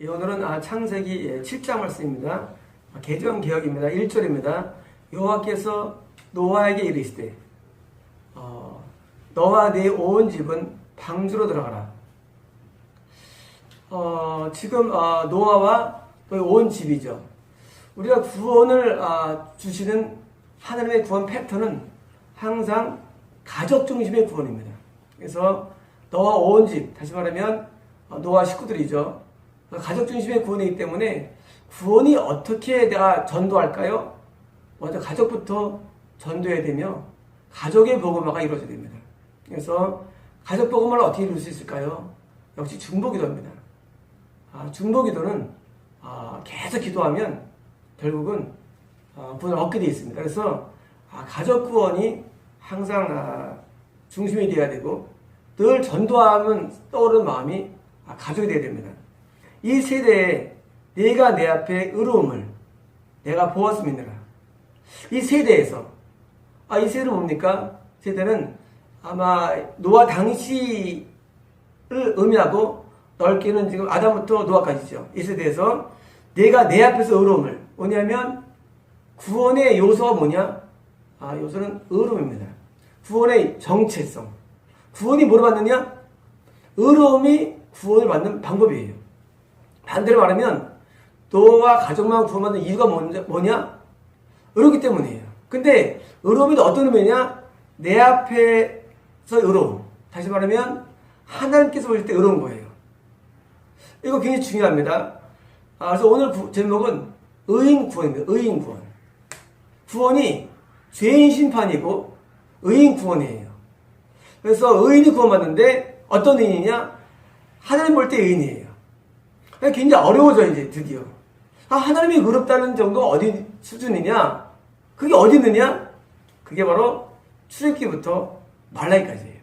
오늘은 창세기 7장 말씀입니다. 개정개혁입니다. 1절입니다. 여호와께서 노아에게 이르시되 너와 네 온 집은 방주로 들어가라. 지금 노아와 온 집이죠. 우리가 구원을 주시는 하나님의 구원 패턴은 항상 가족 중심의 구원입니다. 그래서 너와 온 집, 다시 말하면 노아 식구들이죠. 가족 중심의 구원이기 때문에 구원이 어떻게 내가 전도할까요? 먼저 가족부터 전도해야 되며 가족의 복음화가 이루어져야 됩니다. 그래서 가족 복음화를 어떻게 이룰 수 있을까요? 역시 중보기도입니다. 중보기도는 계속 기도하면 결국은 구원을 얻게 되어 있습니다. 그래서 가족 구원이 항상 중심이 되어야 되고 늘 전도하면 떠오르는 마음이 가족이 되어야 됩니다. 이 세대에 내가 내 앞에 의로움을 내가 보았음이니라. 이 세대에서 이 세대는 뭡니까? 세대는 아마 노아 당시를 의미하고 넓게는 지금 아담부터 노아까지죠. 이 세대에서 내가 내 앞에서 의로움을 뭐냐면 구원의 요소가 뭐냐? 요소는 의로움입니다. 구원의 정체성. 구원이 뭐로 받느냐? 의로움이 구원을 받는 방법이에요. 반대로 말하면 노아와 가족만 구원받는 이유가 뭐냐? 의롭기 때문이에요. 근데 의로움이 어떤 의미냐? 내 앞에서 의로움. 다시 말하면 하나님께서 보실 때 의로운 거예요. 이거 굉장히 중요합니다. 그래서 오늘 제목은 의인 구원입니다. 의인 구원. 구원이 죄인 심판이고 의인 구원이에요. 그래서 의인이 구원받는데 어떤 의인이냐? 하나님 볼 때 의인이에요. 굉장히 어려워져 이제 드디어. 하나님이 의롭다는 정도가 어디 수준이냐? 그게 어디 있느냐? 그게 바로 출애굽기부터 말라기까지예요.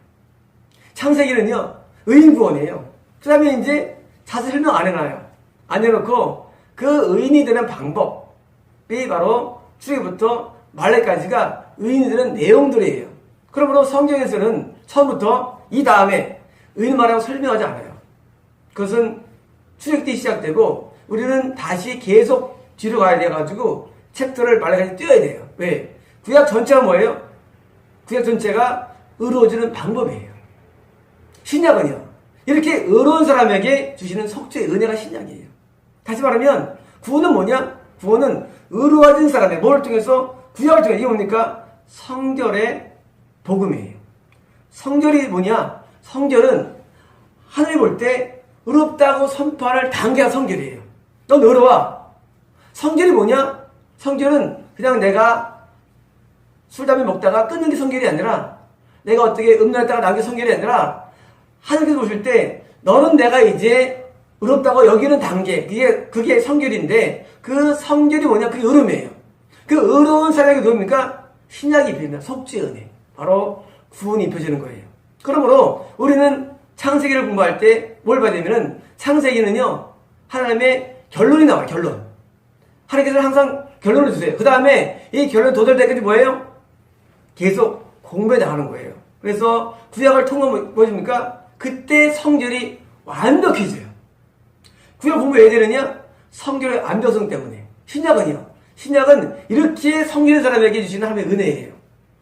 창세기는요 의인 구원이에요. 그 다음에 이제 자세히 설명 안 해놔요. 안 해놓고 그 의인이 되는 방법이 바로 출애굽기부터 말라기까지가 의인이 되는 내용들이에요. 그러므로 성경에서는 처음부터 이 다음에 의인 말하고 설명하지 않아요. 그것은 출애굽기 때 시작되고 우리는 다시 계속 뒤로 가야 돼가지고 챕터를 말라기까지 띄워야 돼요. 왜? 구약 전체가 뭐예요? 구약 전체가 의로워지는 방법이에요. 신약은요 이렇게 의로운 사람에게 주시는 속죄의 은혜가 신약이에요. 다시 말하면 구원은 뭐냐? 구원은 의로워진 사람의 뭐를 통해서? 구약을 통해서. 이게 뭡니까? 성결의 복음이에요. 성결이 뭐냐? 성결은 하늘 볼 때 의롭다고 선포할 단계가 성결이에요. 넌 의로워. 성결이 뭐냐? 성결은 그냥 내가 술, 담배 먹다가 끊는 게 성결이 아니라 내가 어떻게 음란했다가 나온 게 성결이 아니라 하나님께서 보실 때 너는 내가 이제 의롭다고 여기는 단계 그게 성결인데 그 성결이 뭐냐? 그게 의로움이에요. 그 의로운 사람에게 누굽니까? 신약이 입혀진다. 속죄의 은혜. 바로 구원이 입혀지는 거예요. 그러므로 우리는 창세기를 공부할 때 뭘 봐야 되면은 창세기는요 하나님의 결론이 나와요. 결론. 하나님께서는 항상 결론을 주세요. 그 다음에 이 결론이 도달되기까지 뭐예요? 계속 공부해 나가는 거예요. 그래서 구약을 통과하면 뭐십니까? 그때 성결이 완벽해져요. 구약 공부 왜 되느냐? 성결의 완벽성 때문에. 신약은요? 신약은 이렇게 성결한 사람에게 주시는 하나님의 은혜예요.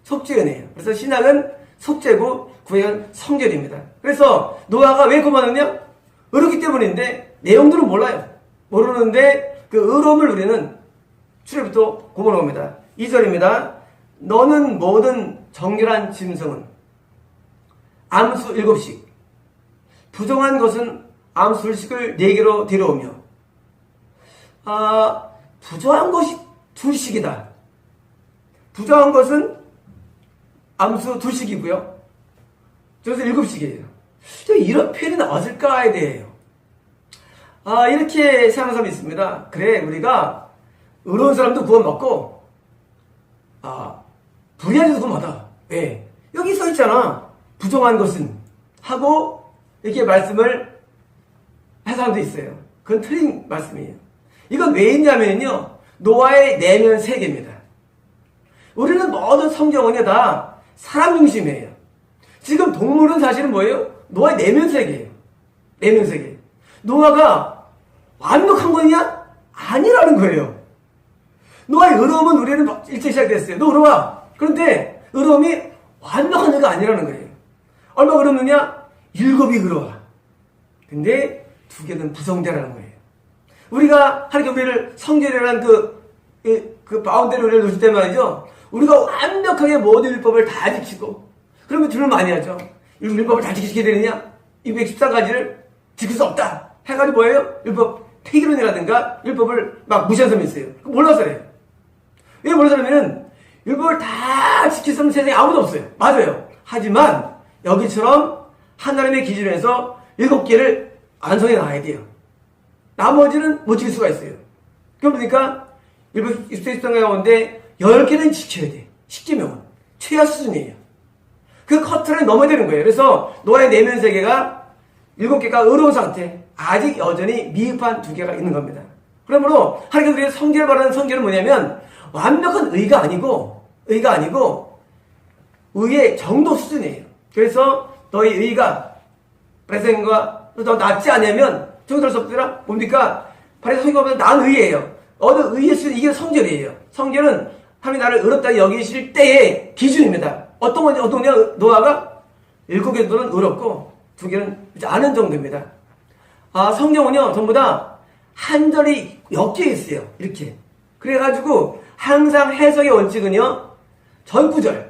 속죄 은혜예요. 그래서 신약은 속죄고 구약은 성결입니다. 그래서 노아가 왜 구원받느냐? 의롭기 때문인데 내용들은 몰라요. 모르는데 그 의로움을 우리는 출애굽부터 구원을 봅니다. 2절입니다. 너는 모든 정결한 짐승은 암수 7씩 부정한 것은 암수 2씩을 4개로 데려오며 부정한 것이 2씩이다. 부정한 것은 암수 2씩이고요. 그래서 7씩이에요. 이런 표현이 나왔을까에 대해요. 이렇게 생각하는 사람이 있습니다. 그래, 우리가 의로운 사람도 구원받고, 불의한 자도 구원받아. 왜? 여기 써 있잖아. 부정한 것은. 하고, 이렇게 말씀을 한 사람도 있어요. 그건 틀린 말씀이에요. 이건 왜 있냐면요. 노아의 내면 세계입니다. 우리는 모든 성경은요, 다 사람 중심이에요. 지금 동물은 사실은 뭐예요? 노아의 내면 세계예요. 내면 세계. 노아가 완벽한 거냐? 아니라는 거예요. 너의 의로움은 우리는 일찍 시작됐어요. 너 의로워. 그런데 의로움이 완벽한 의가 아니라는 거예요. 얼마나 의롭느냐? 7이 의로워. 근데 2개는 부성대라는 거예요. 우리가 하나님께 우리를 성결이라는 그 바운더리를 놓칠 때 말이죠. 우리가 완벽하게 모든 율법을 다 지키고, 그러면 주를 많이 하죠. 율법을 다 지키게 되느냐? 214가지를 지킬 수 없다. 해가지고 뭐예요? 율법 폐기론이라든가 율법을 막 무시한 사람이 있어요. 몰라서 그래요. 왜 몰라서 그러면은 율법을 다 지킬 사람은 세상에 아무도 없어요. 맞아요. 하지만 여기처럼 하나님의 기준에서 7개를 완성해 놔야 돼요. 나머지는 못 지킬 수가 있어요. 그러니까 율법 24개 가운데 10개는 지켜야 돼. 10계명은 최하 수준이에요. 그 커트를 넘어야 되는 거예요. 그래서 노아의 내면 세계가 7개가 의로운 상태, 아직 여전히 미흡한 2개가 있는 겁니다. 그러므로 하나님께서 우리의 성결을 바라는 성결은 뭐냐면 완벽한 의가 아니고 의의 정도 수준이에요. 그래서 너희 의가 바리새인과 더 낫지 않으면 정도할 수 없더라. 뭡니까? 바리새인보다 나은 의예요. 어느 의의 수준, 이게 성결이에요. 성결은 하나님이 나를 의롭다 여기실 때의 기준입니다. 어떤 거냐? 노아가 7개 정도는 의롭고 2개는 아는 정도입니다. 성경은요, 전부 다 한 절이 엮여 있어요. 이렇게. 그래가지고 항상 해석의 원칙은요, 전구절이에요.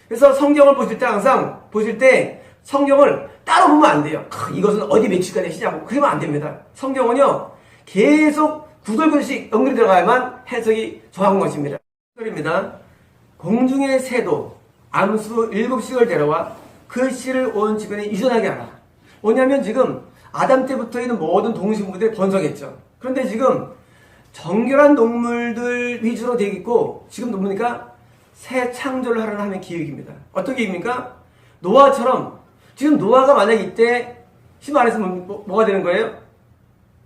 그래서 성경을 보실 때 항상 성경을 따로 보면 안 돼요. 이것은 어디 며칠까지 시작하고 그러면 안 됩니다. 성경은요, 계속 구절구절씩 연결이 들어가야만 해석이 정확한 것입니다. 입니다. 공중의 새도 암수 7씩을 데려와 그 씨를 온 주변에 유전하게 하라. 뭐냐면 지금 아담 때부터 있는 모든 동식물들이 번성했죠. 그런데 지금 정결한 동물들 위주로 되어 있고, 지금 보니까 새 창조를 하라는 하나님의 계획입니다. 어떤 계획입니까? 노아처럼, 지금 노아가 만약에 이때 심 안에서 뭐가 되는 거예요?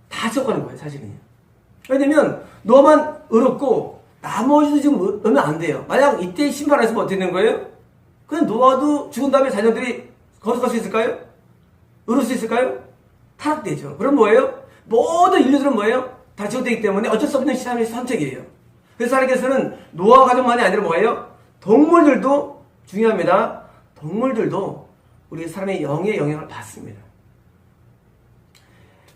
다 썩어가는 거예요, 사실은요. 왜냐면 노아만 의롭고 나머지도 지금 의면 안 돼요. 만약 이때 심판 안에서 어떻게 되는 거예요? 그럼 노아도 죽은 다음에 자녀들이 거룩할 수 있을까요? 의로울 수 있을까요? 타락되죠. 그럼 뭐예요? 모든 인류들은 뭐예요? 다 지옥되기 때문에 어쩔 수 없는 하나님의 선택이에요. 그래서 하나님께서는 노아 가족만이 아니라 뭐예요? 동물들도 중요합니다. 동물들도 우리 사람의 영의 영향을 받습니다.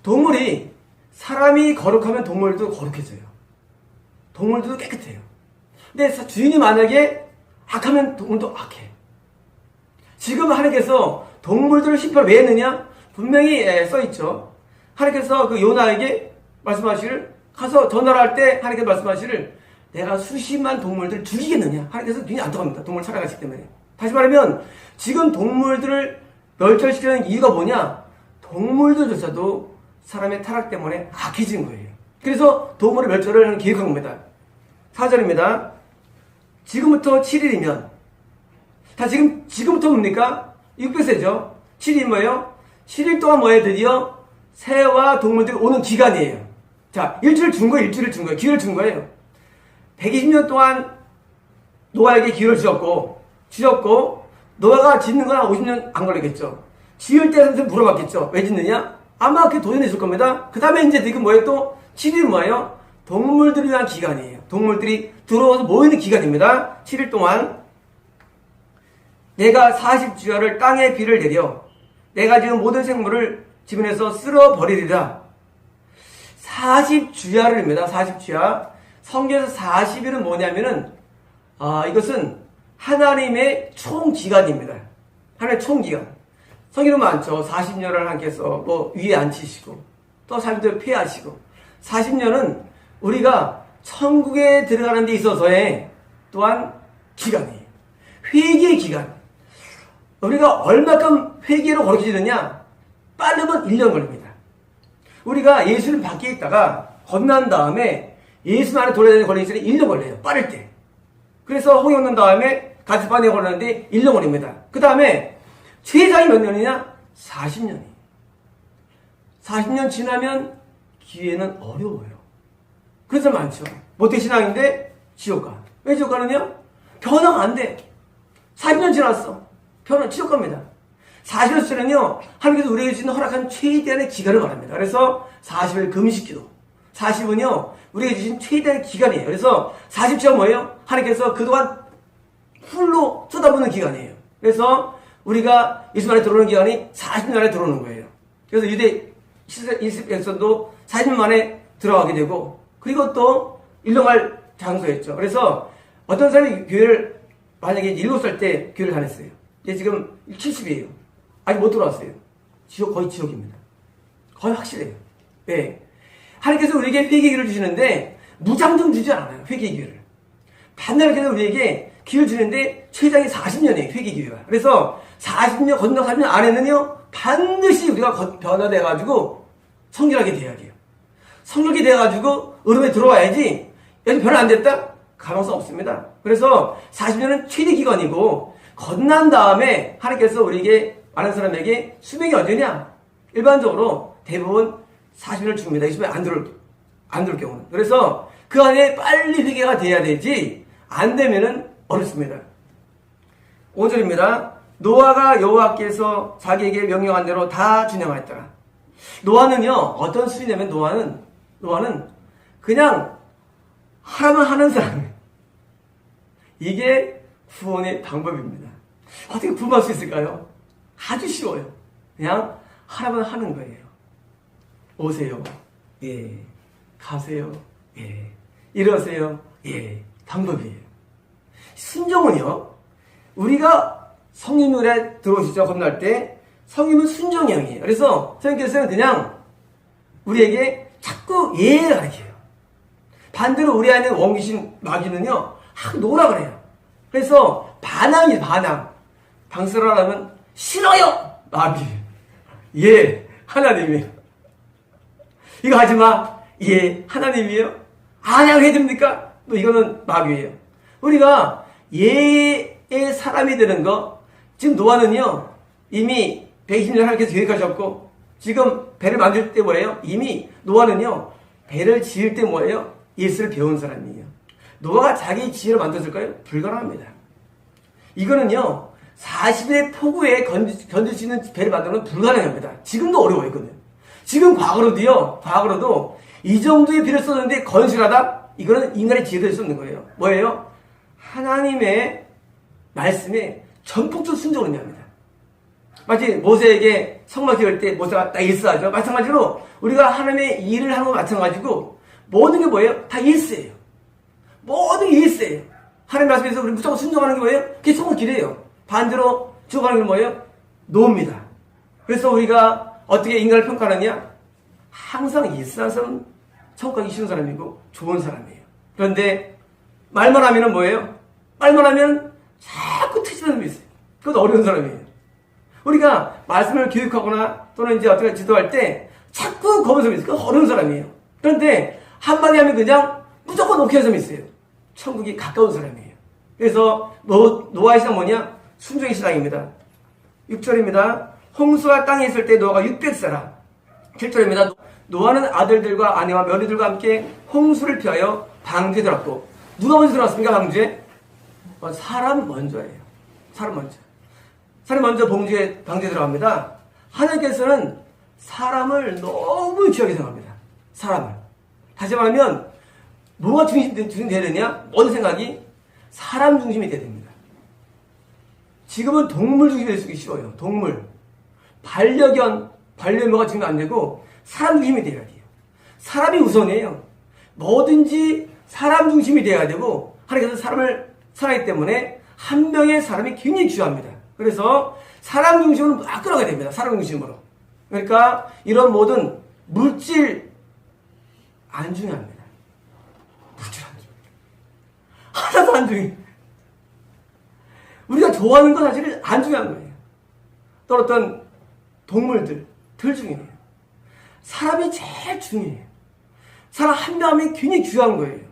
동물이, 사람이 거룩하면 동물도 거룩해져요. 동물들도 깨끗해요. 근데 주인이 만약에 악하면 동물도 악해. 지금 하나님께서 동물들을 심판을 왜 했느냐? 분명히 써있죠. 하나님께서 그 요나에게 말씀하시를, 가서 전화를 할 때 하나님께서 말씀하시를, 내가 수십만 동물들을 죽이겠느냐? 하나님께서 눈이 안 떠갑니다. 동물 살아가시기 때문에. 다시 말하면 지금 동물들을 멸절시키는 이유가 뭐냐? 동물들조차도 사람의 타락 때문에 악해진 거예요. 그래서 동물의 멸절을 하는 계획한 겁니다. 4절입니다. 지금부터 7일이면, 지금부터 뭡니까? 600세죠. 7일이 뭐예요? 7일 동안 뭐예요? 드디어 새와 동물들이 오는 기간이에요. 자, 일주일을 준 거예요. 기회를 준 거예요. 120년 동안 노아에게 기회를 주셨고, 노아가 짓는 건 한 50년 안 걸리겠죠. 지을 때 선생님 물어봤겠죠. 왜 짓느냐? 아마 그게 도전이 있을 겁니다. 그 다음에 이제 지금 뭐예요? 또 7일은 뭐예요? 동물들을 위한 기간이에요. 동물들이 들어와서 모이는 기간입니다. 7일 동안 내가 40주야를 땅에 비를 내려 내가 지금 모든 생물을 지면에서 쓸어버리리라. 40주야를입니다. 40주야. 성경에서 40일은 뭐냐면은 이것은 하나님의 총기간입니다. 하나님의 총기간. 성경은 많죠. 40년을 하나님께서 뭐 위에 앉히시고 또 40년을 폐하시고, 40년은 우리가 천국에 들어가는 데 있어서의 또한 기간이에요. 회개의 기간. 우리가 얼마큼 회개로 거룩해지느냐? 빠르면 1년 걸립니다. 우리가 예수님 밖에 있다가 건난 다음에 예수 안에 돌아다니는 걸리기 전에 1년 걸려요. 빠를 때. 그래서 홍역 난 다음에 가스판에 걸렸는데 1년 걸립니다. 그 다음에 최장이 몇 년이냐? 40년이에요. 40년 지나면 기회는 어려워요. 그래서 많죠. 모태신앙인데 지옥 가. 왜 지옥 가느냐? 변화가 안 돼. 40년 지났어. 지옥 갑니다. 40일 수는요, 하나님께서 우리에게 주신 허락한 최대한의 기간을 말합니다. 그래서 40일 금식기도. 40은요, 우리에게 주신 최대한의 기간이에요. 그래서 40주가 뭐예요? 하나님께서 그동안 풀로 쏟아부는 기간이에요. 그래서 우리가 예수 안에 들어오는 기간이 40년 안에 들어오는 거예요. 그래서 유대 이스라엘 백성도 40년 만에 들어가게 되고, 그리고 또 일용할 장소였죠. 그래서 어떤 사람이 교회를 만약에 7살 때 교회를 다녔어요. 이제 지금 70이에요. 아직 못 들어왔어요. 거의 지옥입니다. 거의 확실해요. 네. 하나님께서 우리에게 회개 기회를 주시는데 무장정 주지 않아요. 회개 기회를. 반대로 우리에게 기회를 주는데 최장이 40년이에요. 회개 기회가. 그래서 40년, 건너 40년 안에는요, 반드시 우리가 변화돼가지고 성결하게 돼야 돼요. 성결하게 돼가지고 의로움에 들어와야지. 여기 변화 안 됐다? 가능성 없습니다. 그래서 40년은 최대 기간이고, 건난 다음에 하나님께서 우리에게 많은 사람에게 수명이 언제냐? 일반적으로 대부분 40년을 줍니다. 20년 안 들을 경우는. 그래서 그 안에 빨리 회개가 돼야 되지, 안 되면은 어렵습니다. 5절입니다. 노아가 여호와께서 자기에게 명령한 대로 다 준행하였더라. 노아는요, 어떤 수준이냐면 노아는 그냥 하라면 하는 사람이에요. 이게 구원의 방법입니다. 어떻게 구원할 수 있을까요? 아주 쉬워요. 그냥 하라면 하는 거예요. 오세요. 예. 가세요. 예. 이러세요. 예. 방법이에요. 순종은요, 우리가 성령님에 들어오시죠. 겁날 때 성령은 순종의 영이에요. 그래서 성령께서는 그냥 우리에게 자꾸 예를 가르쳐요. 반대로 우리 안에 원귀신 마귀는요, 노라 그래요. 그래서 반항이에요. 반항. 방설하라면 싫어요. 마귀. 예. 하나님이에요. 이거 하지마. 예. 하나님이에요. 아냐 왜 됩니까? 또 이거는 마귀예요. 우리가 예의 사람이 되는 거, 지금 노아는요, 이미 120년 하나님께서 계획하셨고, 지금 배를 만들 때 뭐예요? 이미 노아는요, 배를 지을 때 뭐예요? 예수를 배운 사람이에요. 노아가 자기 지혜로 만들었을까요? 불가능합니다. 이거는요, 40의 폭우에 견딜 수 있는 배를 만드는 건 불가능합니다. 지금도 어려워요. 지금 과거로도 이 정도의 비를 썼는데 건실하다? 이거는 인간의 지혜가 될 수 없는 거예요. 뭐예요? 하나님의 말씀에 전폭적으로 순종을 합니다. 마치 모세에게 성막 지을 때 모세가 딱 일수하죠. 마찬가지로 우리가 하나님의 일을 하는 거 마찬가지고 모든 게 뭐예요? 다 일수예요. 모든 게 일수예요. 하나님 말씀에서 우리 무조건 순종하는 게 뭐예요? 그게 성을 길이에요. 반대로 죽어가는 게 뭐예요? 노입니다. 그래서 우리가 어떻게 인간을 평가하느냐? 항상 일수한 사람은 천국 가기 쉬운 사람이고 좋은 사람이에요. 그런데 말만 하면은 뭐예요? 말만 하면 자꾸 트지는 사람이 있어요. 그것도 어려운 사람이에요. 우리가 말씀을 교육하거나 또는 이제 어떻게 지도할 때 자꾸 겁은 사람이 있어요. 그건 어려운 사람이에요. 그런데 한마디 하면 그냥 무조건 오케이 하는 사람이 있어요. 천국이 가까운 사람이에요. 그래서 노아의 신앙 뭐냐? 순종의 신앙입니다. 6절입니다. 홍수가 땅에 있을 때 노아가 600세라. 7절입니다. 노아는 아들들과 아내와 며느리들과 함께 홍수를 피하여 방주에 들어갔고, 누가 먼저 들어갔습니까? 방주에? 사람 먼저예요. 사람 먼저 방주에 들어갑니다. 하나님께서는 사람을 너무 귀하게 생각합니다. 사람을. 다시 말하면 뭐가 중심이 돼야 되냐? 모든 생각이 사람 중심이 돼야 됩니다. 지금은 동물 중심이 될 수 있기 쉬워요. 동물. 반려묘가 지금 안 되고 사람 중심이 돼야 돼요. 사람이 우선이에요. 뭐든지 사람 중심이 돼야 되고, 하나님께서 사람을 사랑하기 때문에 한 명의 사람이 굉장히 중요합니다. 그래서 사람 중심으로 막 끌어가야 됩니다. 사람 중심으로. 그러니까 이런 모든 물질 안 중요합니다. 물질 안 중요해요. 하나도 안 중요해요. 우리가 좋아하는 건 사실 안 중요한 거예요. 또 어떤 동물들 덜 중요해요. 사람이 제일 중요해요. 사람 한 명이 굉장히 중요한 거예요.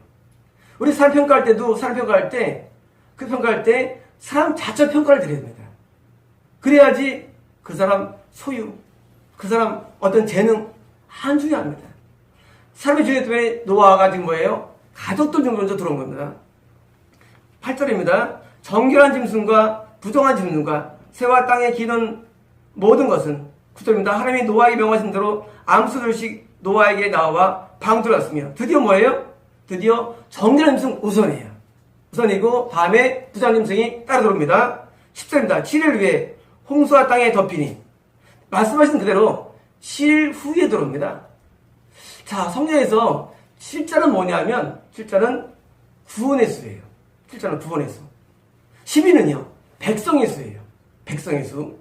우리 사람 평가할 때도 평가할 때 사람 자체 평가를 드려야 됩니다. 그래야지 그 사람 소유, 그 사람 어떤 재능 안 중요합니다. 사람의 중요 때문에 노아가 지금 뭐예요? 가족들 중 먼저 들어온 겁니다. 8절입니다. 정결한 짐승과 부정한 짐승과 새와 땅에 기는 모든 것은 9절입니다. 하나님이 노아에게 명하신 대로 암수들씩 노아에게 나와 방주랐으며 드디어 뭐예요? 드디어 정결한 짐승 우선이에요. 우선이고 밤에 부자한 짐승이 따라 들어옵니다. 10절입니다. 7일 후에 홍수와 땅에 덮이니 말씀하신 그대로 7일 후에 들어옵니다. 자, 성경에서 7자는 뭐냐면 7자는 구원의 수예요. 7자는 구원의 수. 12는요. 백성의 수예요. 백성의 수.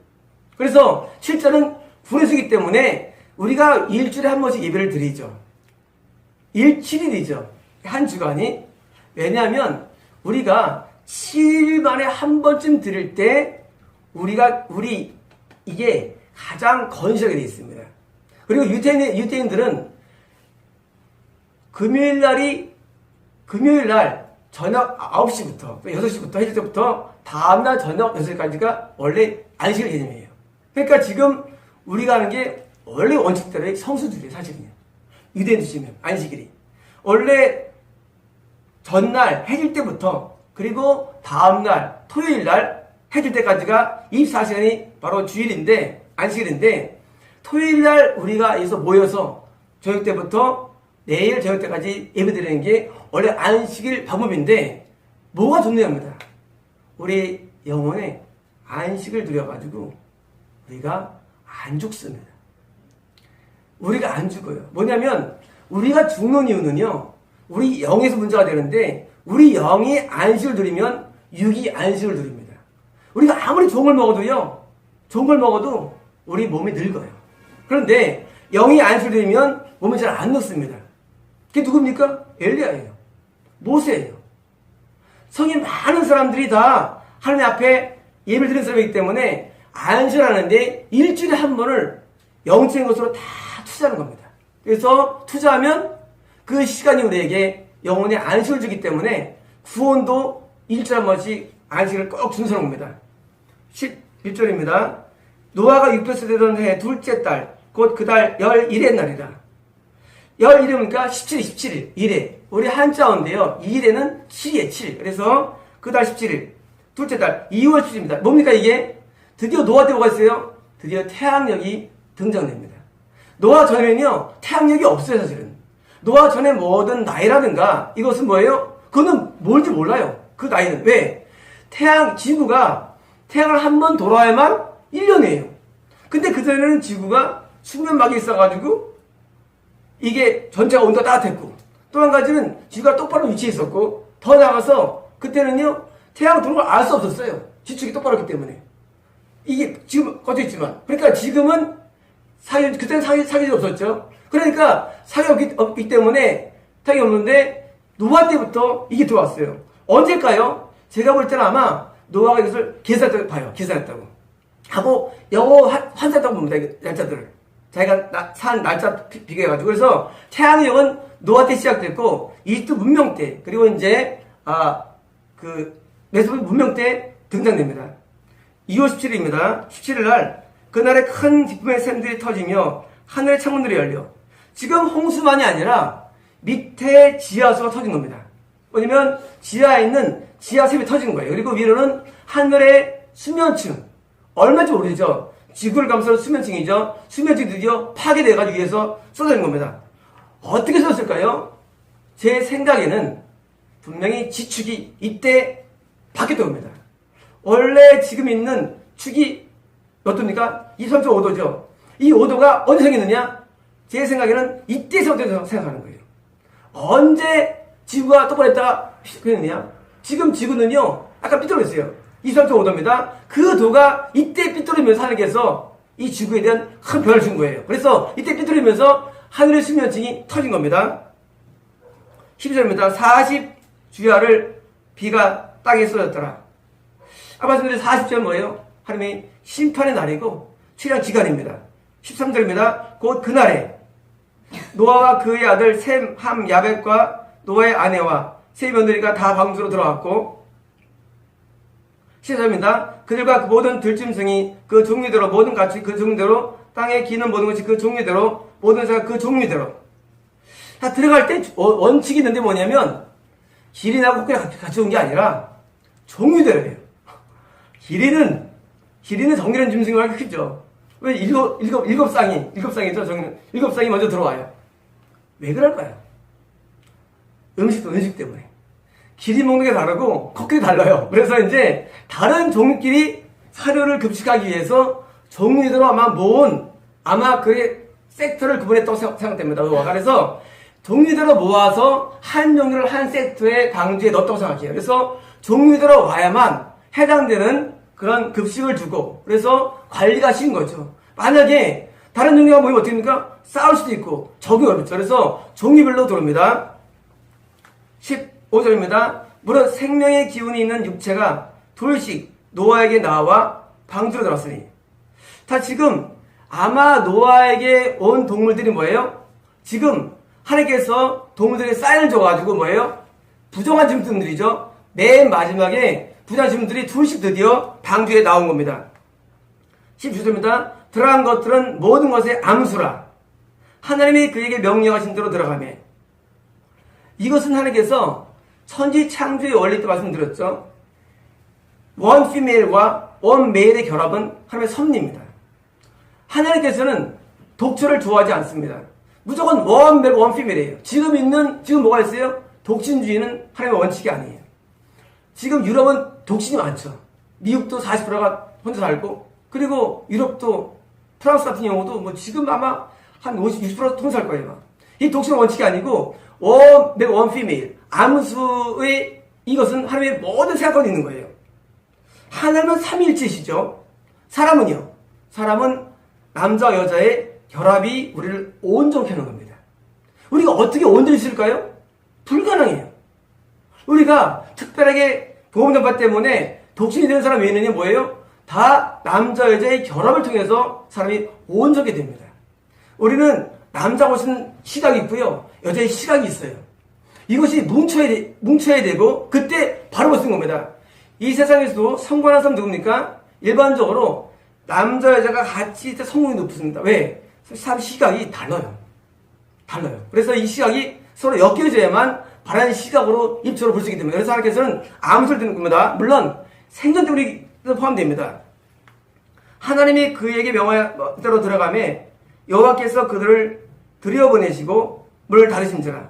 그래서 7자는 구원의 수이기 때문에 우리가 일주일에 한 번씩 예배를 드리죠. 7일이죠. 한 주간이. 왜냐하면 우리가 7일 만에 한 번쯤 드릴 때 우리 이게 가장 건실하게 되어 있습니다. 그리고 유대인들은 금요일 날 저녁 9시부터 6시부터 해질 때부터 다음날 저녁 6시까지가 원래 안식일 개념이에요. 그러니까 지금 우리가 하는 게 원래 원칙대로의 성수주의예요. 사실은요. 유대인 드시면 안식일이 원래 전날 해질 때부터 그리고 다음날 토요일날 해질 때까지가 24시간이 바로 주일인데 안식일인데 토요일날 우리가 여기서 모여서 저녁 때부터 내일 저녁 때까지 예배드리는 게 원래 안식일 방법인데 뭐가 좋냐입니다. 우리 영혼에 안식을 누려가지고 우리가 안 죽습니다. 우리가 안 죽어요. 뭐냐면 우리가 죽는 이유는요. 우리 영에서 문제가 되는데 우리 영이 안식을 누리면 육이 안식을 누립니다. 우리가 아무리 좋은 걸 먹어도요. 좋은 걸 먹어도 우리 몸이 늙어요. 그런데 영이 안식을 누리면 몸이 잘 안 늙습니다. 그게 누굽니까? 엘리야예요. 모세예요. 성인 많은 사람들이 다 하나님 앞에 예배를 드리는 사람이기 때문에 안식을 하는데 일주일에 한 번을 영적인 것으로 다 투자하는 겁니다. 그래서 투자하면 그 시간이 우리에게 영혼의 안식을 주기 때문에 구원도 일주일에 한 번씩 안식을 꼭 준수하는 겁니다. 11절입니다. 노아가 600세 되던 해 둘째 달 곧 그 달 11일의 날이라. 11일이니까 17일 1회. 우리 한자어인데요. 2일에는 7이에요. 7. 그래서 그 달 17일 둘째 달 2월 7일입니다. 뭡니까 이게? 드디어 노아 때 뭐가 있어요? 드디어 태양력이 등장됩니다. 노아 전에는요. 태양력이 없어요. 사실은. 노아 전에 뭐든 나이라든가 이것은 뭐예요? 그거는 뭘지 몰라요. 그 나이는. 왜? 지구가 태양을 한 번 돌아야만 1년이에요. 근데 그전에는 지구가 수면막이 있어가지고 이게 전체가 온도가 따뜻했고 또 한 가지는 지구가 똑바로 위치해 있었고 더 나가서 그때는요 태양 도는 걸 알 수 없었어요. 지축이 똑바로 했기 때문에. 이게 지금 꺼져 있지만 그러니까 지금은 그때는 사계절이 없었죠. 그러니까 사계가 없기 때문에 태양이 없는데 노아 때부터 이게 들어왔어요. 언제일까요? 제가 볼 때는 아마 노아가 이것을 계산했다고 봐요. 계산했다고 하고 영어 환산했다고 봅니다. 날짜들을 자기가 산 날짜 비교해가지고. 그래서 태양력은 노아 때 시작됐고 이집트 문명 때 그리고 이제 메소포타미아 문명 때 등장됩니다. 2월 17일입니다. 17일 날 그날에 큰 기쁨의 샘들이 터지며 하늘의 창문들이 열려. 지금 홍수만이 아니라 밑에 지하수가 터진 겁니다. 왜냐면 지하에 있는 지하샘이 터지는 거예요. 그리고 위로는 하늘의 수면층. 얼마인지 모르죠. 지구를 감싸는 수면층이죠. 수면층이 드디어 파괴돼가지고 위에서 쏟아진 겁니다. 어떻게 쏟았을까요? 제 생각에는 분명히 지축이 이때 바뀌었던 겁니다. 원래 지금 있는 축이 몇 도입니까? 23.5도죠. 이 5도가 언제 생겼느냐? 제 생각에는 이때서부터 생각하는 거예요. 언제 지구가 똑바로 했다가 그랬느냐? 지금 지구는요, 아까 삐뚤어졌어요. 23.5도입니다. 그 도가 이때 삐뚤어지면서 하늘께서 이 지구에 대한 큰 변화를 준 거예요. 그래서 이때 삐뚤어지면서 하늘의 수면층이 터진 겁니다. 12절입니다. 40주야를 비가 땅에 쏟았더라. 아까 말씀드린 40주야 뭐예요? 하나님의 심판의 날이고 최량 기간입니다. 13절입니다. 곧 그날에 노아와 그의 아들 셈, 함, 야벳과 노아의 아내와 세 며느리가 다 방주로 들어갔고 14절입니다. 그들과 그 모든 들짐승이 그 종류대로 모든 가축이 그 종류대로 땅에 기는 모든 것이 그 종류대로 모든 새가 그 종류대로. 다 들어갈 때 원칙이 있는데 뭐냐면 기린하고 그냥 같이 온 게 아니라 종류대로예요. 기린은 정렬한 짐승이 크죠. 왜 일곱 쌍이죠? 저기는 일곱 쌍이 먼저 들어와요. 왜 그럴까요? 음식 때문에. 길이 먹는 게 다르고 코끼리 달라요. 그래서 이제 다른 종끼리 사료를 급식하기 위해서 종류대로 아마 그 섹터를 구분했다고 생각됩니다. 그래서 종류대로 모아서 한 종류를 한 섹터의 방주에 넣었다고 생각해요. 그래서 종류대로 와야만 해당되는 그런 급식을 주고, 그래서 관리가 쉬운 거죠. 만약에 다른 종류가 모이면 어떻게 됩니까? 싸울 수도 있고 적응이 어렵죠. 그래서 종류별로 들어옵니다. 15절입니다. 무릇 생명의 기운이 있는 육체가 둘씩 노아에게 나와 방주로 들어왔으니. 자, 지금 아마 노아에게 온 동물들이 뭐예요? 지금 하나님께서 동물들에게 사인을 줘가지고 뭐예요? 부정한 짐승들이죠. 맨 마지막에 부정한 짐승들이 둘씩 드디어 방주에 나온 겁니다. 16절입니다. 들어간 것들은 모든 것의 암수라. 하나님이 그에게 명령하신 대로 들어가매. 이것은 하나님께서 천지 창조의 원리 때 말씀드렸죠. 원 피메일과 원 메일의 결합은 하나님의 섭리입니다. 하나님께서는 독처를 좋아하지 않습니다. 무조건 원 메일, 원 피메일이에요. 지금 뭐가 있어요? 독신주의는 하나님의 원칙이 아니에요. 지금 유럽은 독신이 많죠. 미국도 40%가 혼자 살고, 그리고 유럽도 프랑스 같은 경우도 뭐 지금 아마 한 50, 60% 통살 거예요. 이 독신 원칙이 아니고 원 메일, 원 피메일, 암수의 이것은 하나님의 모든 생각권이 있는 거예요. 하나님은 삼위일체시죠. 사람은 남자와 여자의 결합이 우리를 온전케 하는 겁니다. 우리가 어떻게 온전히 있을까요? 불가능해요. 우리가 특별하게 복음전파 때문에 독신이 되는 사람이 왜 있느냐 뭐예요? 다 남자 여자의 결합을 통해서 사람이 온전하게 됩니다. 우리는 남자가 무슨 시각이 있고요, 여자의 시각이 있어요. 이것이 뭉쳐야 되고 그때 바로 쓰는 겁니다. 이 세상에서도 성공하는 사람 누굽니까? 일반적으로 남자 여자가 같이 있을 때 성공이 높습니다. 왜? 사람 시각이 달라요. 그래서 이 시각이 서로 엮여져야만 바라는 시각으로 입체로 볼 수 있기 때문에, 그래서 하나님께서는 암수를 드는 겁니다. 물론 생존 때문에 포함됩니다. 하나님이 그에게 명하여 대로 들어가매 여호와께서 그들을 들여보내시고 문을 닫으신지라.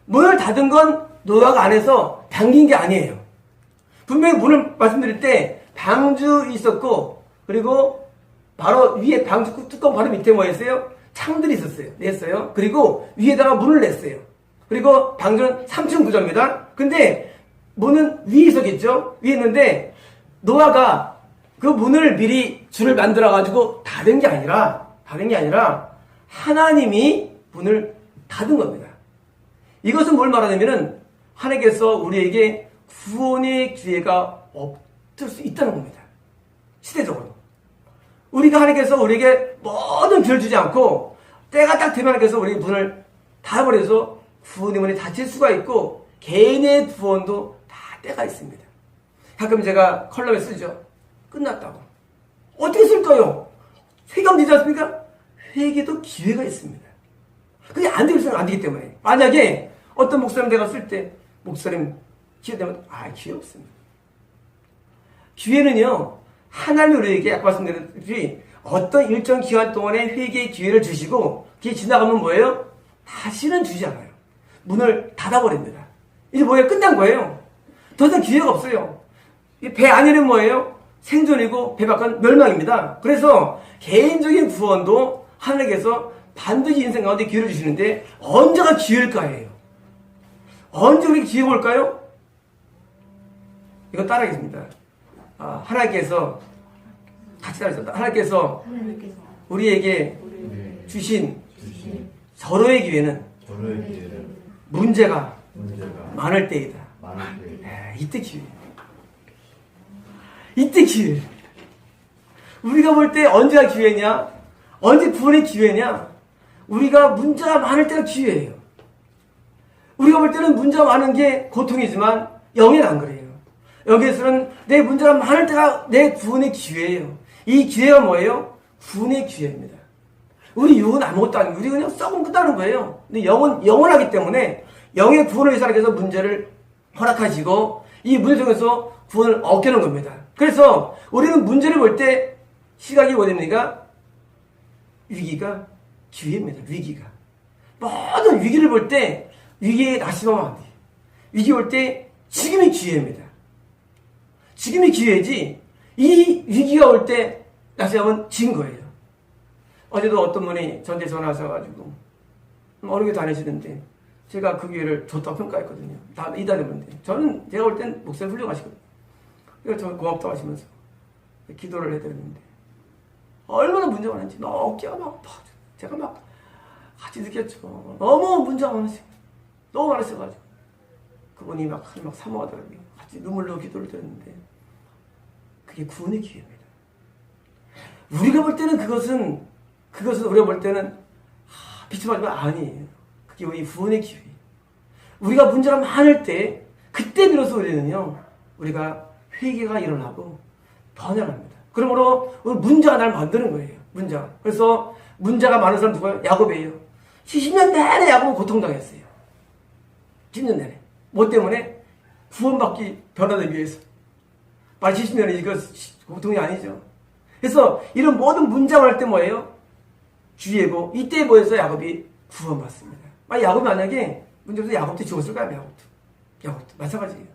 문을 닫은 건 노아가 안에서 당긴 게 아니에요. 분명히 문을 말씀드릴 때 방주 있었고, 그리고 바로 위에 방주 뚜껑 바로 밑에 뭐였어요? 창들이 있었어요. 냈어요. 그리고 위에다가 문을 냈어요. 그리고 방주는 3층 구조입니다. 근데 문은 위에 있었겠죠? 위에 있는데 노아가 그 문을 미리 줄을 만들어가지고 닫은 게 아니라 하나님이 문을 닫은 겁니다. 이것은 뭘 말하냐면은 하나님께서 우리에게 구원의 기회가 없을 수 있다는 겁니다. 시대적으로. 우리가 하나님께서 우리에게 모든 기회를 주지 않고 때가 딱 되면 하나님께서 우리 문을 닫아버려서 구원의 문이 닫힐 수가 있고 개인의 구원도 다 때가 있습니다. 가끔 제가 컬럼에 쓰죠. 끝났다고. 어떻게 쓸까요? 회개하면 되지 않습니까? 회개도 기회가 있습니다. 그게 안 되기 때문에. 만약에 어떤 목사님 내가 쓸 때 목사님 기회 되면 기회 없습니다. 기회는요, 하나님이 우리에게 아까 말씀드렸듯이 어떤 일정 기간 동안에 회개의 기회를 주시고 그게 지나가면 뭐예요? 다시는 주지 않아요. 문을 닫아버립니다. 이제 뭐예요? 끝난 거예요. 더 이상 기회가 없어요. 배 안에는 뭐예요? 생존이고 배 밖은 멸망입니다. 그래서 개인적인 구원도 하나님께서 반드시 인생 가운데 기회를 주시는데 언제가 기회일까요? 언제 우리가 기회가 올까요? 이거 따라하겠습니다. 하나님께서 같이 따라하겠습니다. 하나님께서 우리에게 주신 서로의 기회는 문제가 많을 때이다. 이때 기회. 우리가 볼 때 언제가 기회냐? 언제 구원의 기회냐? 우리가 문제가 많을 때가 기회예요. 우리가 볼 때는 문제가 많은 게 고통이지만 영에는 안 그래요. 여기에서는 내 문제가 많을 때가 내 구원의 기회예요. 이 기회가 뭐예요? 구원의 기회입니다. 우리 육은 아무것도 아니고 우리 그냥 썩으면 끝나는 거예요. 근데 영은 영원하기 때문에 영의 구원을 위해서 하나님께서 문제를 허락하시고 이 문제 통해서 구원을 얻게 하는 겁니다. 그래서 우리는 문제를 볼 때 시각이 어디입니까? 위기가 기회입니다. 위기가. 모든 위기를 볼 때 위기에 낙심하면 안 돼요. 위기 올 때 지금이 기회입니다. 지금이 기회지 이 위기가 올 때 낙심하면 진 거예요. 어제도 어떤 분이 저한테 전화 하셔가지고 어느 게 다니시는데 제가 그 기회를 좋다고 평가했거든요. 다 이다니는데 저는 제가 볼 땐 목사님 훌륭하시거든요. 그래서 저 고맙다고 하시면서 기도를 해드렸는데 얼마나 문제가 많은지 어깨가 막 아파. 제가 막 같이 느꼈죠. 너무 문제가 많으시고 너무 많으셔가지고 그분이 막 사모하더라고요. 같이 눈물로 기도를 드렸는데 그게 구원의 기회입니다. 우리가 볼 때는 그것은 우리가 볼 때는 비참하지만 아니에요. 그게 우리 구원의 기회. 우리가 문제가 많을 때 그때 비로소 우리가 회개가 일어나고 번영합니다. 그러므로 문제가 날 만드는 거예요. 문제가. 그래서 문제가 많은 사람 누구예요? 야곱이에요. 70년 내내 야곱은 고통당했어요. 10년 내내. 뭐 때문에? 구원받기 변화되기 위해서. 말 70년이 이거 고통이 아니죠. 그래서 이런 모든 문제가 할 때 뭐예요? 주의고 이때 뭐해서 야곱이 구원받습니다. 야곱이 만약에 문제 없어서 야곱도 죽었을까요? 야곱도 마찬가지예요.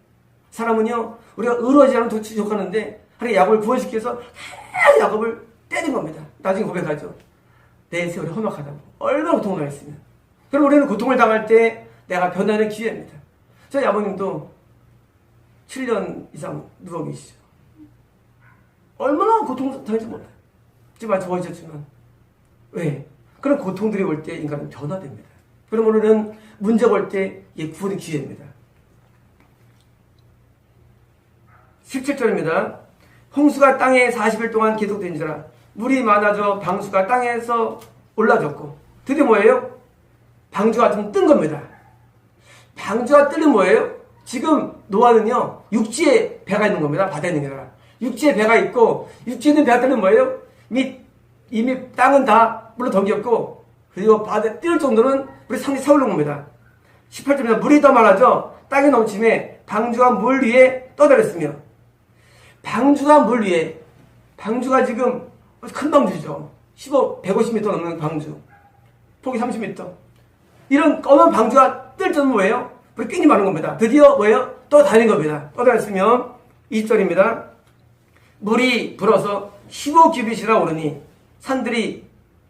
사람은요 우리가 의로하지 않으면 더 지적하는데 하나님 야곱을 구원시켜서 계속 야곱을 때린 겁니다. 나중에 고백하죠. 내 세월이 험악하다고. 얼마나 고통을 당했으면. 그럼 우리는 고통을 당할 때 내가 변화하는 기회입니다. 저희 아버님도 7년 이상 누워 계시죠. 얼마나 고통 당했지 몰라요. 지금 아주 좋아지셨지만 왜? 그런 고통들이 올 때 인간은 변화됩니다. 그럼 우리는 문제가 올 때 구원의 기회입니다. 17절입니다. 홍수가 땅에 40일 동안 계속된지라 물이 많아져 방수가 땅에서 올라졌고 드디어 뭐예요? 방주가 좀 뜬 겁니다. 방주가 뜨는 뭐예요? 지금 노아는요 육지에 배가 있는 겁니다. 바다에 있는 게 아니라 육지에 배가 있고 육지에 있는 배가 뜨는 뭐예요? 이미 땅은 다 물로 덮였고 그리고 바다에 뛸 정도는 물이 상당히 차오른 겁니다. 18절입니다. 물이 더 많아져 땅에 넘침에 방주가 물 위에 떠다녔으며 방주가 물 위에 방주가 지금 큰 방주죠. 150m 넘는 방주. 폭이 30m. 이런 검은 방주가 뜰 때는 뭐예요? 물이 굉장히 많은 겁니다. 드디어 뭐예요? 또 다닌 겁니다. 떠다녔으면 20절입니다. 물이 불어서 15규빗이라 오르니 산들이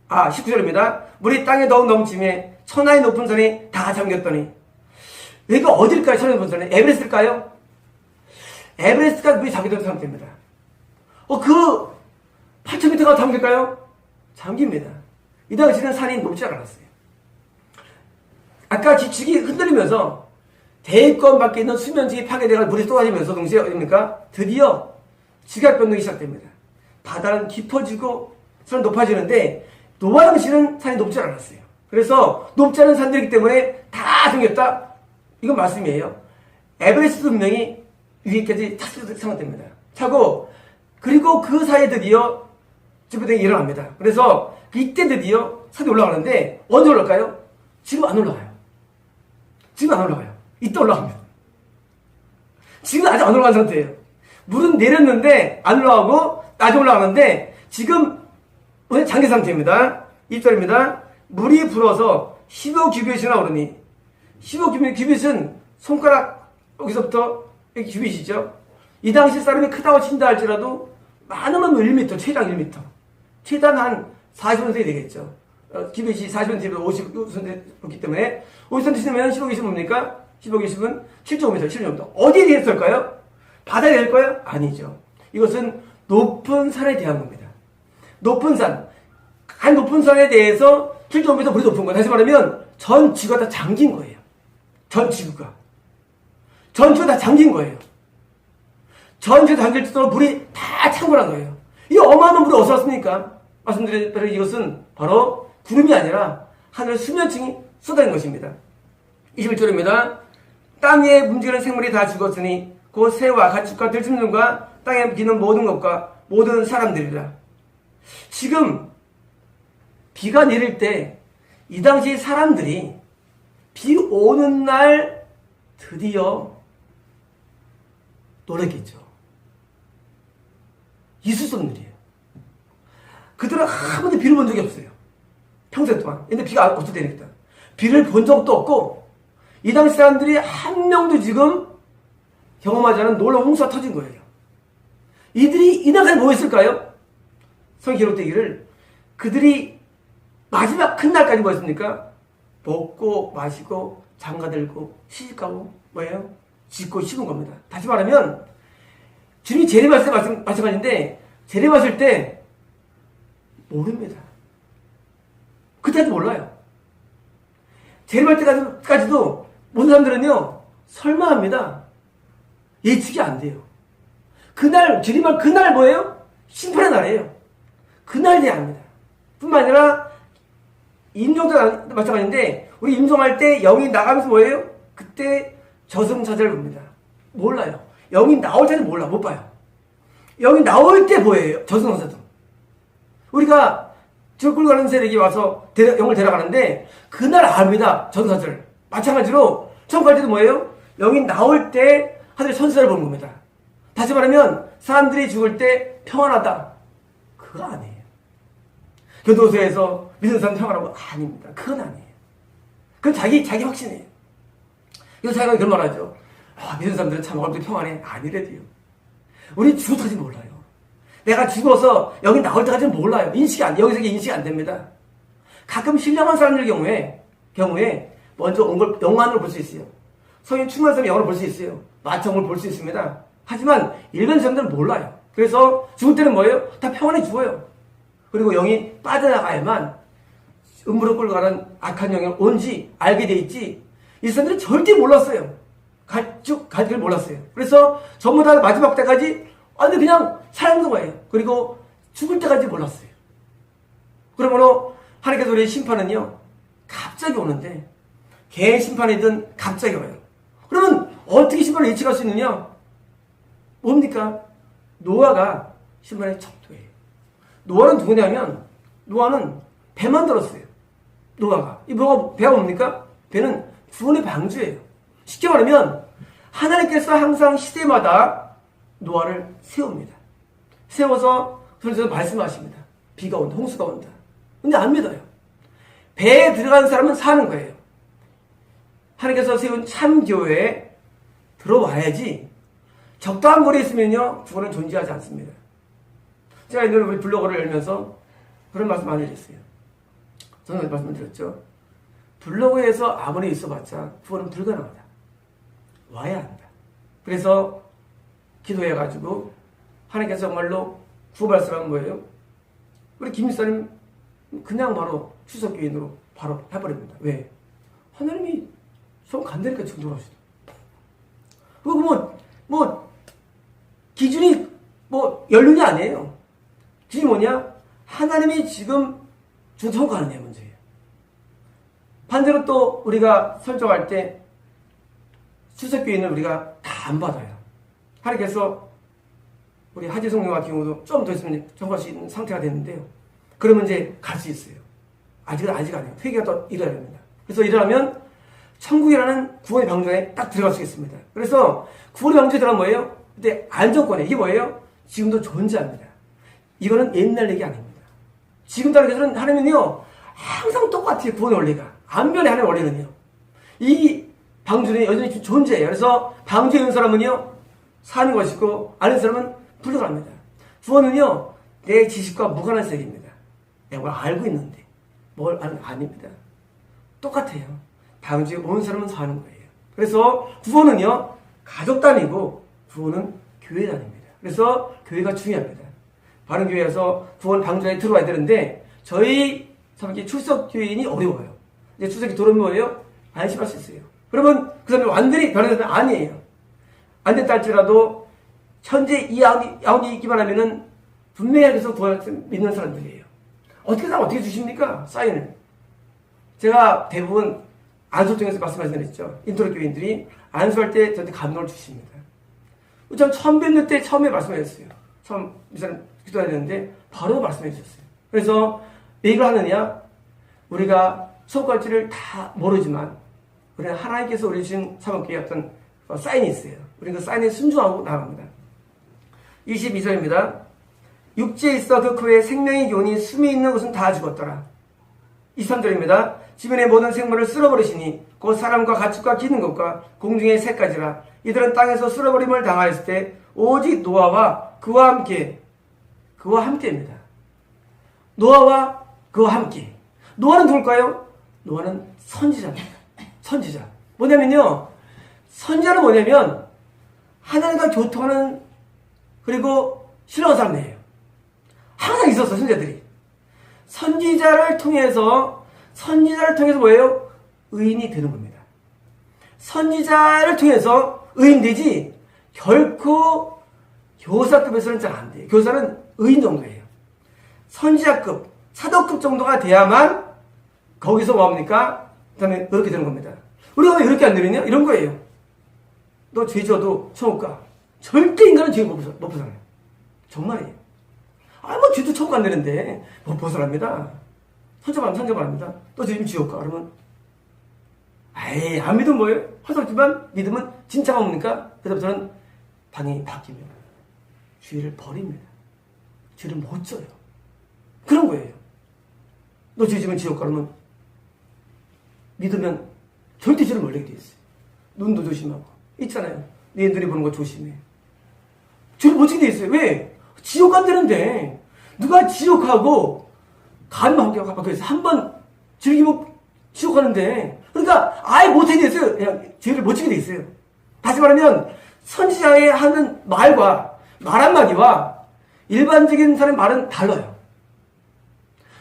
19절입니다. 물이 땅에 더욱 넘침에 천하의 높은 산이 다 잠겼더니 여기가 어딜까요? 천하의 높은 산이? 에베레스트일까요? 에베레스트가 물이 잠기던 상태입니다. 그 8,000m가 잠길까요? 잠깁니다. 이 당시에는 산이 높지 않았어요. 아까 지층이 흔들리면서 대권 밖에 있는 수면층이 파괴되고 물이 쏟아지면서 동시에 어딥니까? 드디어 지각 변동이 시작됩니다. 바다는 깊어지고 산은 높아지는데 노아 당시는 산이 높지 않았어요. 그래서 높지 않은 산들이기 때문에 다 잠겼다. 이건 말씀이에요. 에베레스트 분명히 위에까지 탔을 상태입니다. 차고 그리고 그 사이에 드디어 지구등이 일어납니다. 그래서 이때 드디어 산이 올라가는데 언제 올라갈까요? 지금 안 올라가요. 지금 안 올라가요. 이때 올라갑니다. 지금 아직 안 올라간 상태예요. 물은 내렸는데 안 올라가고 나중에 올라가는데 지금 잠긴 상태입니다. 2절입니다. 물이 불어서 15규빗이나 오르니 15규빗은 손가락 여기서부터 여기 규빗이죠. 이 당시 사람이 크다고 친다 할지라도 많으면 1m, 최장 1m. 최단 한 40cm 되겠죠. 규빗이 40cm에서 50cm였기 때문에 50cm 치면 15규빗은 뭡니까? 15규빗은 7.5m, 7.5m. 어디에 대했을까요? 바다에 대할까요? 아니죠. 이것은 높은 산에 대한 겁니다. 높은 산. 한 높은 산에 대해서 7.5m 물이 높은 거예요. 다시 말하면 전 지구가 다 잠긴 거예요. 전 지구가. 전 지구가 다 잠긴 거예요. 전 지구가 잠길 정도로 물이 다 창궐한 거예요. 이 어마어마한 물이 어디서 왔습니까? 말씀드린 대로 이것은 바로 구름이 아니라 하늘 수면층이 쏟아진 것입니다. 21절입니다. 땅 위에 움직이는 생물이 다 죽었으니 곧 새와 가축과 들짐승과 땅에 기는 모든 것과 모든 사람들이라. 지금 비가 내릴 때 이 당시 사람들이 비 오는 날 드디어 놀랐겠죠. 있을 수 없는 일이에요. 그들은 한 번도 비를 본 적이 없어요. 평생 동안. 근데 비가 없을 때니까. 비를 본 적도 없고, 이 당시 사람들이 한 명도 지금 경험하지 않은 놀라운 홍수가 터진 거예요. 이들이 이 나라에 뭐 했을까요? 성경 기록되기를 그들이 마지막 큰 날까지 뭐 했습니까? 먹고 마시고 장가들고 시집가고 뭐예요? 짓고 심은 겁니다. 다시 말하면 주님이 재림하실 때 마찬가지인데 재림하실 때 모릅니다. 그때도 몰라요. 재림할 때까지도 모든 사람들은요 설마 합니다. 예측이 안 돼요. 그날 재림할 그날 뭐예요? 심판의 날이에요. 그날 돼야 합니다. 뿐만 아니라 임종도 마찬가지인데 우리 임종할 때 영이 나가면서 뭐예요? 그때 저승사자를 봅니다. 몰라요. 영이 나올 때는 몰라. 못 봐요. 영이 나올 때 뭐예요? 저승사자도. 우리가 저 끌고 가는 세력이 와서 영을 데려가는데 그날 압니다. 저승사자를. 마찬가지로 천국 갈 때도 뭐예요? 영이 나올 때 하늘의 천사를 보는 겁니다. 다시 말하면 사람들이 죽을 때 평안하다. 그거 아니에요. 교도소에서 믿는 사람 평안하고 아닙니다. 그건 아니에요. 그건 자기 확신이에요. 그래서 자기가 그런 말 하죠. 믿는 사람들은 참 얼굴이 평안해. 아니래도요. 우리 죽을 때까지 몰라요. 내가 죽어서 여기 나올 때까지는 몰라요. 여기서 인식이 안 됩니다. 가끔 신령한 사람들 경우에 먼저 온 걸 영안으로 볼 수 있어요. 성인 충만한 사람이 영안으로 볼 수 있어요. 마청을 볼 수 있습니다. 하지만 일반 사람들은 몰라요. 그래서 죽을 때는 뭐예요? 다 평안해 죽어요. 그리고 영이 빠져나가야만 음부로 끌고 가는 악한 영이 온지 알게 돼 있지 이 사람들은 절대 몰랐어요. 갈 길 몰랐어요. 그래서 전부 다 마지막 때까지 완전 그냥 살아있는 거예요. 그리고 죽을 때까지 몰랐어요. 그러므로 하나님께서 우리의 심판은요 갑자기 오는데 개인 심판이든 갑자기 와요. 그러면 어떻게 심판을 예측할 수 있느냐? 뭡니까? 노아가 심판의 척도예요. 노아는 누구냐면 노아는 배 만들었어요. 노아가. 이 배가 뭡니까? 배는 구원의 방주예요. 쉽게 말하면 하나님께서 항상 시대마다 노아를 세웁니다. 세워서 그래서 말씀하십니다. 비가 온다. 홍수가 온다. 근데 안 믿어요. 배에 들어간 사람은 사는 거예요. 하나님께서 세운 참교회에 들어와야지 적당한 거리에 있으면요 구원은 존재하지 않습니다. 제가 오늘 우리 블로그를 열면서 그런 말씀 많이 드렸어요. 저는 말씀을 드렸죠. 블로그에서 아무리 있어봤자 구원은 불가능하다. 와야 한다. 그래서 기도해가지고 하나님께서 정말로 구원할 사람은 뭐예요? 우리 김일사님 그냥 바로 추석교인으로 바로 해버립니다. 왜? 하나님이 손 간다니까 지금 돌아오시다. 그리고 기준이 연륜이 아니에요. 기준이 뭐냐? 하나님이 지금 천국 가느냐 문제예요. 반대로 또 우리가 설정할 때 추석교인을 우리가 다 안 받아요. 하나님께서 우리 하재성님 같은 경우도 좀 더 있으면 천국 갈 수 있는 상태가 됐는데요. 그러면 이제 갈 수 있어요. 아직 아니에요. 회개가 더 일어나야 됩니다. 그래서 일어나면 천국이라는 구원의 방주에 딱 들어갈 수 있습니다. 그래서 구원의 방주에 들어가면 뭐예요? 근데 안정권에 이게 뭐예요? 지금도 존재합니다. 이거는 옛날 얘기 아닙니다. 지금 따라서는 하나님은요 항상 똑같아요. 구원의 원리가 안 변해. 하나님의 원리는요 이 방주는 여전히 존재해요. 그래서 방주에 있는 사람은요 사는 것이고 아는 사람은 불러갑니다. 구원은요 내 지식과 무관한 세계입니다. 내가 뭘 알고 있는데 뭘 아는 아닙니다. 똑같아요. 방주에 온 사람은 사는 거예요. 그래서 구원은요 가족 단위고 구원은 교회 단위입니다. 그래서 교회가 중요합니다. 바른 교회에서 구원 방주에 들어와야 되는데 저희 사람들이 출석교인이 어려워요. 이제 출석이 들어오면 뭐예요? 안심할 수 있어요. 그러면 그 사람이 완전히 변화되는 아니에요. 안 됐다 할지라도 현재 이 야운이 있기만 하면은 분명히 해서 믿는 사람들이에요. 어떻게 주십니까? 사인을. 제가 대부분 안수통에서 말씀하셨죠. 인터넷 교인들이 안수할 때 저한테 감동을 주십니다. 전 처음 뵙는 때 처음에 말씀하셨어요. 처음 이 사람 기도해야 되는데 바로 말씀해 주셨어요. 그래서 왜 이걸 하느냐? 우리가 수업 갈지를 다 모르지만 우리는 하나님께서 우리 주신 사모교회 어떤 사인이 있어요. 우리는 그 사인에 순종하고 나갑니다. 22절입니다. 육지에 있어 그 후에 생명의 기운이 숨이 있는 것은 다 죽었더라. 23절입니다. 주변의 모든 생물을 쓸어버리시니 곧 사람과 가축과 기는 것과 공중의 새까지라. 이들은 땅에서 쓸어버림을 당하였을 때 오직 노아와 그와 함께입니다. 노아와 그와 함께. 노아는 누굴까요? 노아는 선지자입니다. 선지자. 뭐냐면요. 선지자는 뭐냐면 하나님과 교통하는 그리고 신뢰하는 사람이에요. 항상 있었어, 선지자들이. 선지자를 통해서 뭐예요? 의인이 되는 겁니다. 선지자를 통해서 의인 되지 결코 교사급에서는 잘 안 돼요. 교사는 의인 정도예요. 선지자급, 사도급 정도가 돼야만 거기서 뭡니까? 그 다음에 이렇게 되는 겁니다. 우리가 왜 이렇게 안 되느냐? 이런 거예요. 너 죄 져도 천국 가. 절대 인간은 죄 못 벗어나요. 정말이에요. 뭐 죄도 천국 안 되는데 못 벗어납니다. 선처받습니다. 너 지금 지옥 가. 그러면 안 믿으면 뭐예요? 화살지만 믿으면 진짜가 뭡니까? 그다음부터는 방향이 바뀝니다. 죄를 버립니다. 죄를 못 져요. 그런 거예요. 너 죄 지면 지옥 가. 그러면 믿으면 절대 죄를 멀리게 돼 있어요. 눈도 조심하고. 있잖아요. 내 눈이 보는 거 조심해. 죄를 못 지게 돼 있어요. 왜? 지옥 안 되는데. 누가 지옥하고 간만 하고 그래서 한번 즐기면 지옥 가는데. 그러니까 아예 못하게 돼 있어요. 그냥 죄를 못 지게 돼 있어요. 다시 말하면 선지자의 하는 말 한마디와 일반적인 사람의 말은 달라요.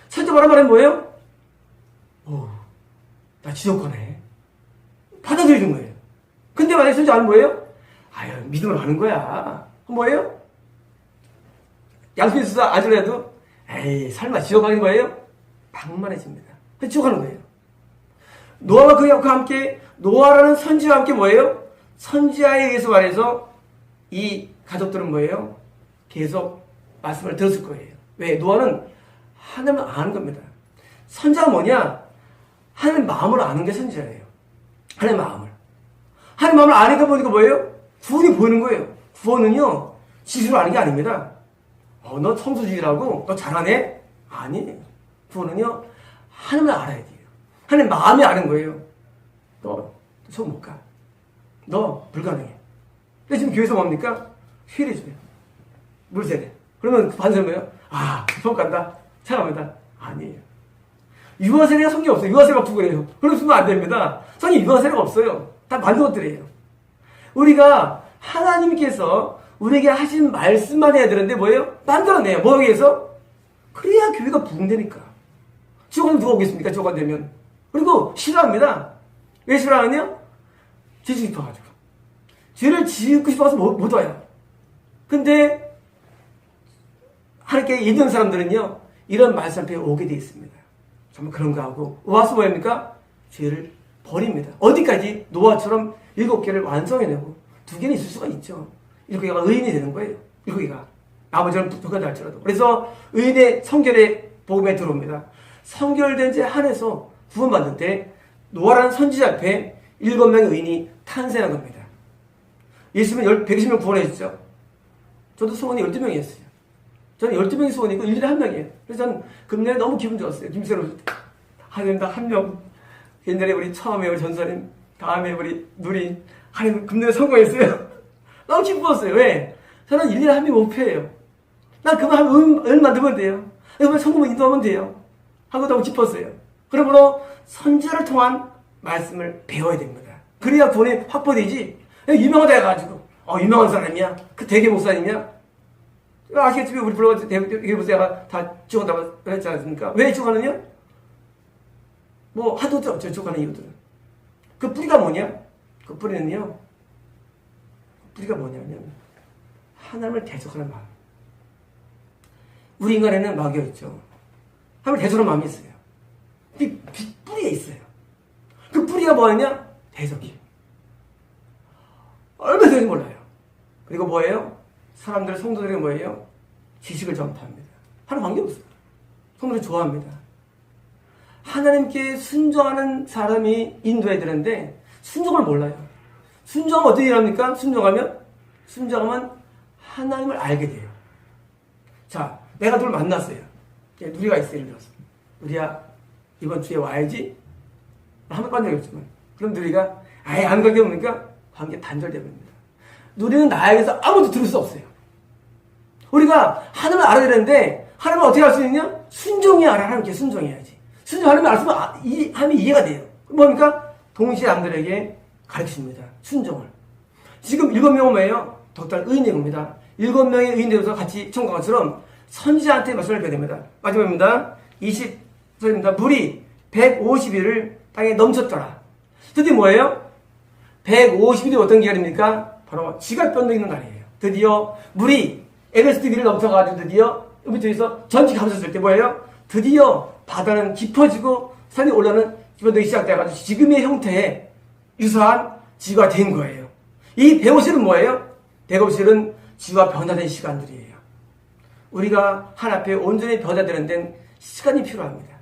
선지자 말은 뭐예요? 나 지옥 가네. 받아들이는 거예요. 근데 만약에 선지자 하는 뭐예요? 믿음을 하는 거야. 뭐예요? 양수수사 아들라도 설마 지옥 가는 거예요? 방만해집니다. 지옥 가는 거예요. 노아와 그와 함께, 노아라는 선지자와 함께 뭐예요? 선지자에 의해서 말해서 이 가족들은 뭐예요? 계속 말씀을 들었을 거예요. 왜? 노아는 하나님을 아는 겁니다. 선지자가 뭐냐? 하나님 마음을 아는 게 선지자예요. 하나님 마음을. 하나님 마음을 아니까 보니까 뭐예요? 구원이 보이는 거예요. 구원은요, 지수로 아는 게 아닙니다. 너 성수주의라고? 너 잘하네? 아니에요. 구원은요, 하나님을 알아야 돼요. 하나님 마음이 아는 거예요. 너 저 못 가. 너 불가능해. 근데 지금 교회에서 뭡니까? 회의해줘요. 물 세례. 그러면 반사는 뭐예요? 수업 간다. 차갑니다. 아니에요. 유아세례가 성경 없어요. 유아세례가 부끄래요. 그럼 쓰면 안 됩니다. 성경 유아세례가 없어요. 다 만든 것들이에요. 우리가 하나님께서 우리에게 하신 말씀만 해야 되는데 뭐예요? 만들어내요. 뭐에 의해서? 그래야 교회가 부흥되니까. 지옥 가면 누가 오겠습니까? 지옥 안 되면. 그리고 싫어합니다. 왜 싫어하느냐? 죄 짓고 싶어가지고. 죄를 짓고 싶어서 못 와요. 근데 하나님께 예전 사람들은요, 이런 말씀 앞에 오게 되어 있습니다. 정말 그런가 하고 와서 뭐합니까? 죄를 버립니다. 어디까지? 노아처럼 7개를 완성해내고 2개는 있을 수가 있죠. 7개가 의인이 되는 거예요. 7개가. 아버지는 불가능할지라도 할지라도. 그래서 의인의 성결의 복음에 들어옵니다. 성결된 자 한해서 구원받을 때 노아라는 선지자 앞에 7명의 의인이 탄생한 겁니다. 예수님은 120명 구원해 주죠. 저도 소원이 12명이었어요. 저는 12명이 소원이고 1년에 1명이에요. 그래서 저는 금년에 너무 기분 좋았어요. 김새로 하나님 한 명. 옛날에 우리 처음에 우리 전사님, 다음에 우리 누리, 하나님 금년에 성공했어요. 너무 기뻤어요. 왜? 저는 1년에 1명 목표예요. 난 그만 은 만들면 돼요. 그러면 성공을 인도하면 돼요. 하고 너무 기뻤어요. 그러므로 선지자를 통한 말씀을 배워야 됩니다. 그래야 구원이 확보되지. 유명하다 해가지고 유명한 사람이야. 그 대개 목사님이야. 아시겠지만 우리 불러가지고 대개 목사가 다 죽었다고 그랬지 않습니까? 왜 죽었느냐? 뭐 하도 없죠. 죽어가는 이유들은. 그 뿌리가 뭐냐? 그 뿌리는요, 뿌리가 뭐냐면 하나님을 대적하는 마음. 우리 인간에는 마귀가 있죠. 하나님을 대적하는 마음이 있어요. 뿌리에 있어요. 그 뿌리가 뭐냐? 대적이에요. 얼마나 되는지 몰라요. 그리고 뭐예요? 사람들, 성도들이 뭐예요? 지식을 전파합니다. 하나님 관계없어요. 성도를 좋아합니다. 하나님께 순종하는 사람이 인도해야 되는데 순종을 몰라요. 순종하면 어떻게 일합니까? 순종하면 하나님을 알게 돼요. 자, 내가 누굴 만났어요. 누리가 있어요. 예를 들어서. 누리야, 이번 주에 와야지. 한번 반 적이 없지만. 그럼 누리가 아예 안 가게 오니까 관계 단절되어버립니다. 누리는 나에게서 아무도 들을 수 없어요. 우리가 하나님을 알아야 되는데 하나님을 어떻게 알 수 있느냐? 순종해야 알아. 하나님께 순종해야지. 하나님을 알았으면 하나님이 이해가 돼요. 뭡니까? 동시에 남들에게 가르치십니다. 순종을. 지금 7명은 뭐예요? 독단 의인입니다. 7명의 의인들에서 같이 청구한 것처럼 선지자한테 말씀을 배워야 됩니다. 마지막입니다. 20절입니다. 물이 150일을 땅에 넘쳤더라. 드디어 뭐예요? 150일이 어떤 기간입니까? 바로 지각변도 있는 날이에요. 드디어 물이 에베레스트 위를 넘쳐가지고 드디어 밑에서 전지 감쌌을 때 뭐예요? 드디어 바다는 깊어지고 산이 올라오는 기변동이 시작돼가지고 지금의 형태에 유사한 지구가 된 거예요. 이 150일은 뭐예요? 150일은 지구가 변화된 시간들이에요. 우리가 하나님 앞에 온전히 변화되는 데는 시간이 필요합니다.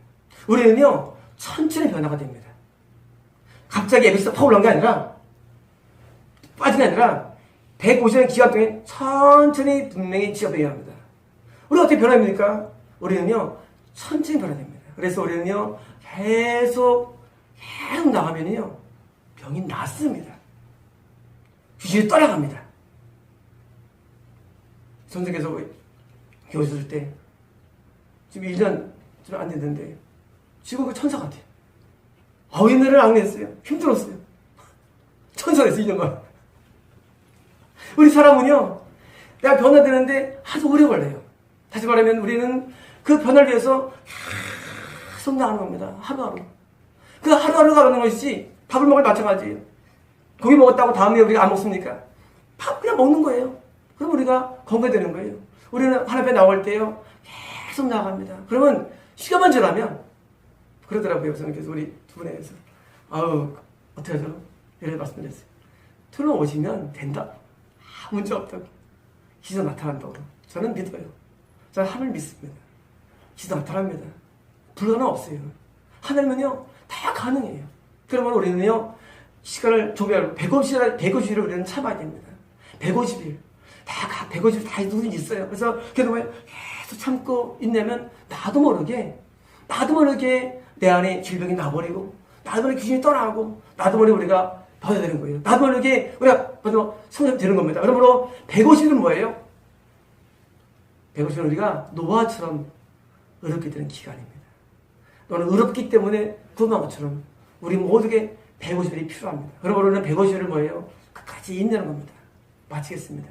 우리는요, 천천히 변화가 됩니다. 갑자기 에베레스트가 팍 올라온 게 아니라, 빠진 게 아니라, 150년 기간 동안 천천히 분명히 지가 변화합니다. 우리가 어떻게 변화합니까? 우리는요, 천천히 변화됩니다. 그래서 우리는요, 계속 나가면요, 병이 낫습니다. 귀신이 떠나갑니다. 선생께서 교회 있을 때, 지금 1년 좀 안 됐는데, 지금 그 천사 같아요. 어린애를 앙냈어요. 힘들었어요. 천사 됐어요, 2년간. 우리 사람은요, 내가 변화되는데 아주 오래 걸려요. 다시 말하면 우리는 그 변화를 위해서 계속 나가는 겁니다. 하루하루. 그 하루하루 나가는 것이지, 밥을 먹을 마찬가지예요. 고기 먹었다고 다음에 우리가 안 먹습니까? 밥 그냥 먹는 거예요. 그럼 우리가 건강되는 거예요. 우리는 하나님 앞에 나올 때요, 계속 나갑니다. 그러면 시간만 지나면, 그러더라고요. 선생님께서 우리 두 분에서. 어떻게 하죠? 이렇게 말씀드렸어요. 투는 오시면 된다. 문제 없다고. 기도 나타난다고. 저는 믿어요. 저는 하나님을 믿습니다. 기도 나타납니다. 불가능 없어요. 하나님은요, 다 가능해요. 그러면 우리는요, 시간을 조별 150일을 우리는 참아야 됩니다. 150일. 150일 다 누군지 있어요. 그래서 그동안 계속 참고 있냐면 나도 모르게 내 안에 질병이 나버리고, 나도 모르게 귀신이 떠나고, 나도 모르게 우리가 받아야 되는 거예요. 나도 모르게 우리가 성장이 되는 겁니다. 그러므로 150일은 뭐예요? 150일은 우리가 노아처럼 의롭게 되는 기간입니다. 너는 의롭기 때문에 구원한 것처럼 우리 모두에게 150일이 필요합니다. 그러므로 우리는 150일을 뭐예요? 끝까지 인내하는 겁니다. 마치겠습니다.